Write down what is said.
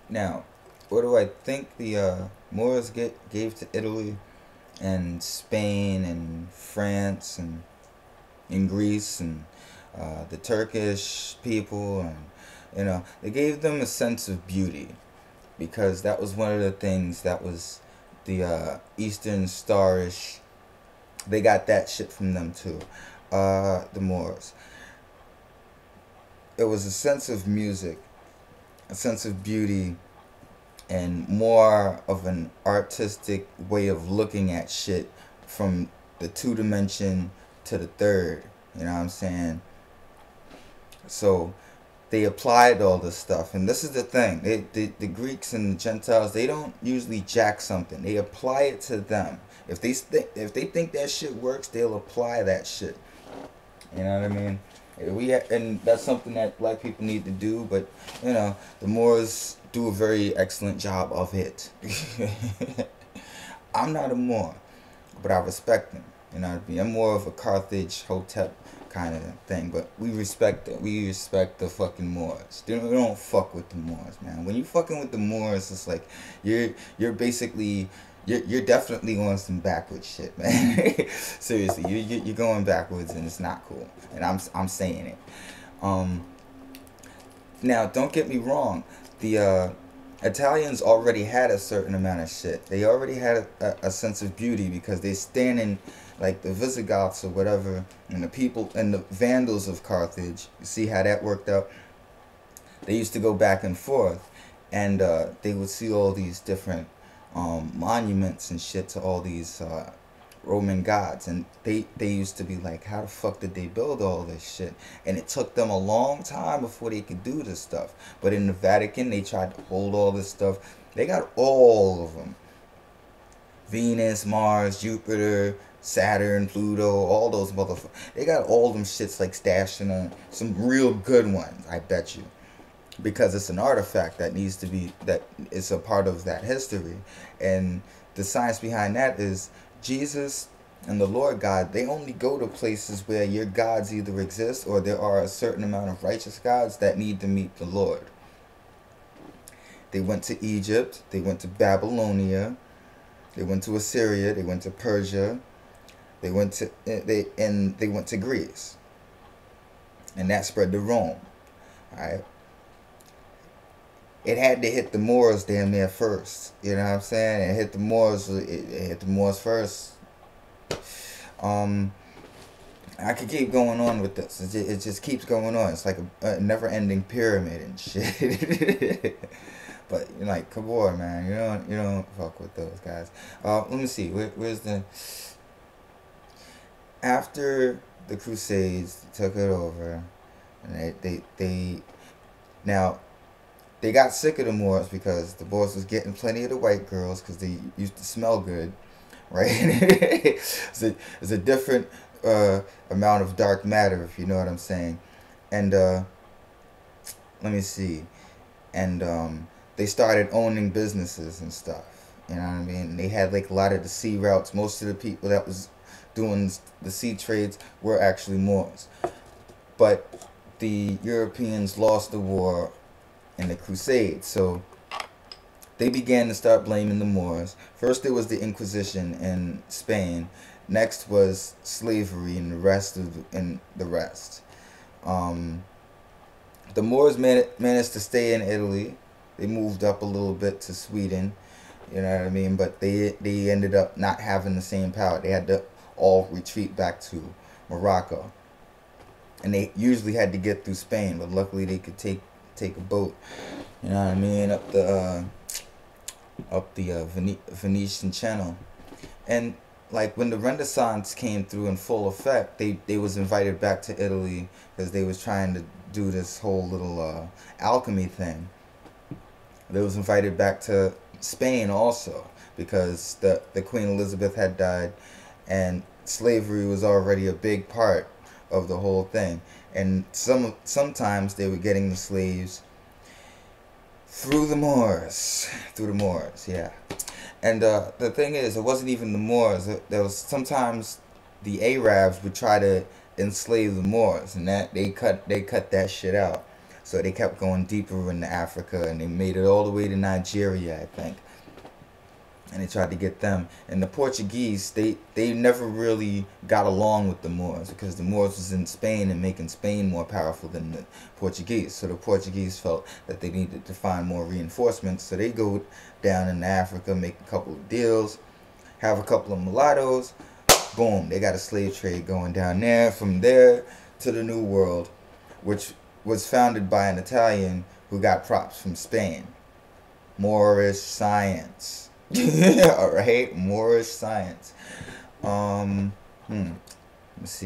Now, what do I think the Moors gave to Italy and Spain and France and in Greece and the Turkish people, and they gave them a sense of beauty, because that was one of the things that was the Eastern Starish. They got that shit from them too, the Moors. It was a sense of music, a sense of beauty, and more of an artistic way of looking at shit from the two dimension to the third. You know what I'm saying? So they applied all this stuff, and this is the thing: the Greeks and the Gentiles, they don't usually jack something; they apply it to them. If they think that shit works, they'll apply that shit. You know what I mean? And that's something that black people need to do, but the Moors do a very excellent job of it. I'm not a Moor, but I respect them. You know what I mean? I'm more of a Carthage, hotep kind of thing, but we respect it. We respect the fucking Moors. We don't fuck with the Moors, man. When you fucking with the Moors, it's like you're basically you're definitely on some backwards shit, man. Seriously, you're going backwards, and it's not cool. And I'm saying it. Um, Now, don't get me wrong. The Italians already had a certain amount of shit. They already had a sense of beauty, because they stand in, like, the Visigoths or whatever, and the people and the Vandals of Carthage. You see how that worked out? They used to go back and forth, and they would see all these different monuments and shit to all these Roman gods, and they used to be like, how the fuck did they build all this shit? And it took them a long time before they could do this stuff. But in the Vatican, they tried to hold all this stuff. They got all of them: Venus, Mars, Jupiter, Saturn, Pluto, all those motherfuckers. They got all them shits, like, stashed in some real good ones, I bet you, because it's an artifact that needs to be, that is a part of that history. And the science behind that is Jesus and the Lord God, they only go to places where your gods either exist, or there are a certain amount of righteous gods that need to meet the Lord. They went to Egypt, they went to Babylonia, they went to Assyria, they went to Persia, they went to Greece, and that spread to Rome. All right. It had to hit the Moors damn near first. You know what I'm saying? It hit the Moors. It hit the Moors first. Um, I could keep going on with this. It just keeps going on. It's like a never-ending pyramid and shit. But you're like, come on, man. You don't fuck with those guys. Let me see. Where's the after the Crusades took it over, and they now they got sick of the Moors, because the Moors was getting plenty of the white girls, because they used to smell good, right? It's a different amount of dark matter, if you know what I'm saying. And let me see. And they started owning businesses and stuff. You know what I mean? They had, like, a lot of the sea routes. Most of the people that was doing the sea trades were actually Moors. But the Europeans lost the war in the Crusades, so they began to start blaming the Moors. First, there was the Inquisition in Spain. Next was slavery, and the rest. Um, the Moors managed to stay in Italy. They moved up a little bit to Sweden. You know what I mean? But they ended up not having the same power. They had to all retreat back to Morocco, and they usually had to get through Spain. But luckily, they could take a boat. You know what I mean? Up the Venetian Channel. And, like, when the Renaissance came through in full effect, they was invited back to Italy, because they was trying to do this whole little alchemy thing. They was invited back to Spain also, because the Queen Elizabeth had died, and slavery was already a big part of the whole thing. And sometimes they were getting the slaves through the Moors. Through the Moors, yeah. And the thing is, it wasn't even the Moors. There was sometimes the Arabs would try to enslave the Moors, and that they cut that shit out. So they kept going deeper into Africa, and they made it all the way to Nigeria, I think. And they tried to get them. And the Portuguese, they never really got along with the Moors, because the Moors was in Spain and making Spain more powerful than the Portuguese. So the Portuguese felt that they needed to find more reinforcements. So they go down into Africa, make a couple of deals, have a couple of mulattoes. Boom, they got a slave trade going down there. From there to the New World, which was founded by an Italian who got props from Spain. Moorish science. Alright, Moorish science. Let me see.